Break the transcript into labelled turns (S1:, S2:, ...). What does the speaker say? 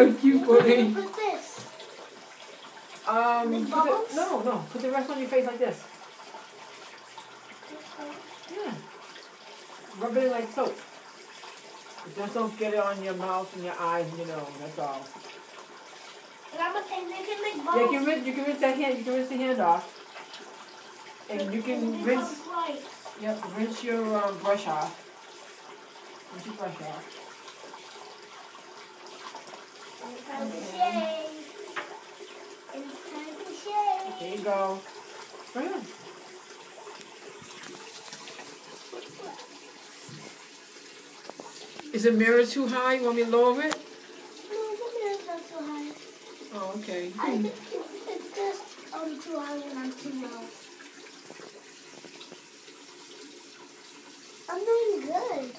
S1: so cute, buddy.
S2: Put this.
S1: No. Put the rest on your face like this. Yeah. Rub it in like soap. But just don't get it on your mouth and your eyes and your nose. That's all.
S2: And they can make bubbles.
S1: Yeah, you can rinse that hand. You can rinse the hand off. And you can rinse. Yep, rinse your brush off. Rinse your brush off.
S2: It's time to shave. It's time to shave.
S1: There you go. Go ahead. Is the mirror too high? You want me to lower it?
S2: No, the mirror's not so high.
S1: Oh, okay.
S2: I think it's just too high when I'm too low. I'm doing good.